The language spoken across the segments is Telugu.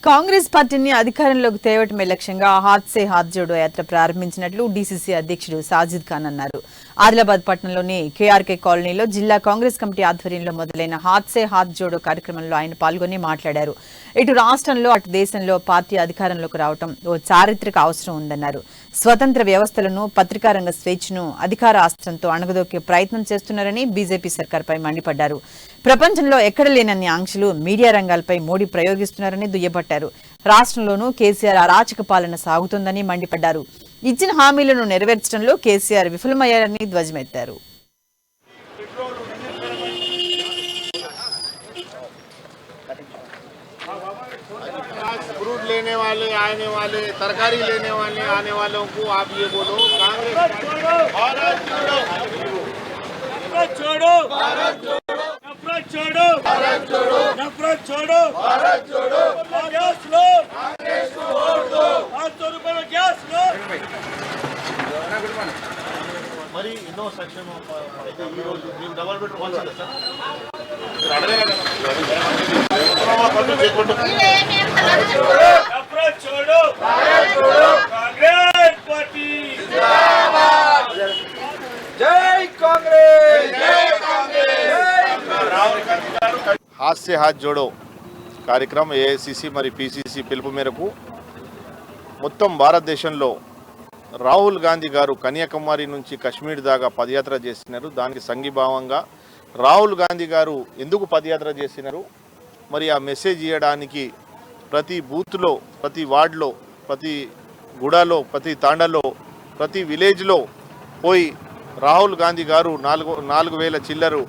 కాంగ్రెస్ పార్టీని అధికారంలోకి తేవటమే లక్ష్యంగా హాత్ సే హాత్ జోడో యాత్ర ప్రారంభించినట్లు డీసీసీ అధ్యక్షుడు సాజిద్ ఖాన్ అన్నారు. ఆదిలాబాద్ పట్టణంలోని కేఆర్కే కాలనీలో జిల్లా కాంగ్రెస్ కమిటీ ఆధ్వర్యంలో మొదలైన హాత్ సే హాత్ జోడో కార్యక్రమంలో ఆయన పాల్గొని మాట్లాడారు. ఇటు రాష్ట్రంలో అటు దేశంలో పార్టీ అధికారంలోకి రావడం ఓ చారిత్రక అవసరం ఉందన్నారు. స్వతంత్ర వ్యవస్థలను, పత్రికా రంగ స్వేచ్ఛను అధికార అస్త్రంతో అణగదొక్కే ప్రయత్నం చేస్తున్నారని బీజేపీ సర్కార్పై మండిపడ్డారు. ప్రపంచంలో ఎక్కడ లేనన్ని ఆంక్షలు మీడియా రంగాలపై మోడీ ప్రయోగిస్తున్నారని దుయ్యబట్టారు. రాష్ట్రంలోనూ కేసీఆర్ అరాచక పాలన సాగుతోందని మండిపడ్డారు. ఇచ్చిన హామీలను నెరవేర్చడంలో కేసీఆర్ విఫలమయ్యారని ధ్వజమెత్తారు. फ्रूट लेने वाले, आने वाले, तरकारी लेने वाले, आने वालों को आप ये बोलो, कांग्रेस भारत छोड़ो, नफरत छोड़ो, भारत छोड़ो, नफरत छोड़ो, भारत छोड़ो, नफरत छोड़ो, भारत छोड़ो, गैस लो, कांग्रेस को वोट दो, 500 रुपए में गैस लो. మరి ఎన్నో సెక్షన్ అయితే ఈ రోజు మేము డబల్ బెడ్రూమ్ వచ్చింది సార్ మీరు అడగలేదు नफरत छोड़ो, भारत छोड़ो, कांग्रेस पार्टी जिंदाबाद. जय कांग्रेस, जय कांग्रेस. హాత్ సే హాత్ జోడో కార్యక్రమం ఏఐసిసి మరి పిసిసి పిలుపు మేరకు మొత్తం భారతదేశంలో రాహుల్ గాంధీ గారు కన్యాకుమారి నుంచి కశ్మీర్ దాకా పదయాత్ర చేసినారు. దానికి సంఘీభావంగా రాహుల్ గాంధీ గారు ఎందుకు పదయాత్ర చేసినారు, మరి ఆ మెసేజ్ ఇవ్వడానికి ప్రతి బూత్లో, ప్రతి వార్డులో, ప్రతి గుడాలో, ప్రతి తాండాలో, ప్రతి విలేజ్లో పోయి రాహుల్ గాంధీ గారు 4,000 చిల్లరు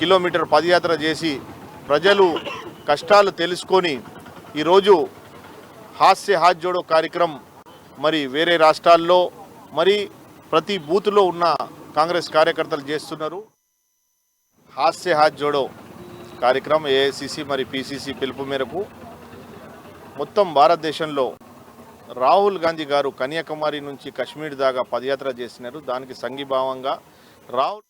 కిలోమీటర్ పదయాత్ర చేసి ప్రజలు కష్టాలు తెలుసుకొని ఈరోజు హాత్ సే హాత్ జోడో కార్యక్రమం మరి వేరే రాష్ట్రాల్లో మరి ప్రతి బూత్లో ఉన్న కాంగ్రెస్ కార్యకర్తలు చేస్తున్నారు. హాత్ సే హాత్ జోడో కార్యక్రమం ఏఐసిసి మరి పిసిసి పిలుపు మేరకు మొత్తం భారతదేశంలో రాహుల్ గాంధీ గారు కన్యాకుమారి నుంచి కశ్మీర్ దాకా పదయాత్ర చేసినారు. దానికి సంఘీభావంగా రాహుల్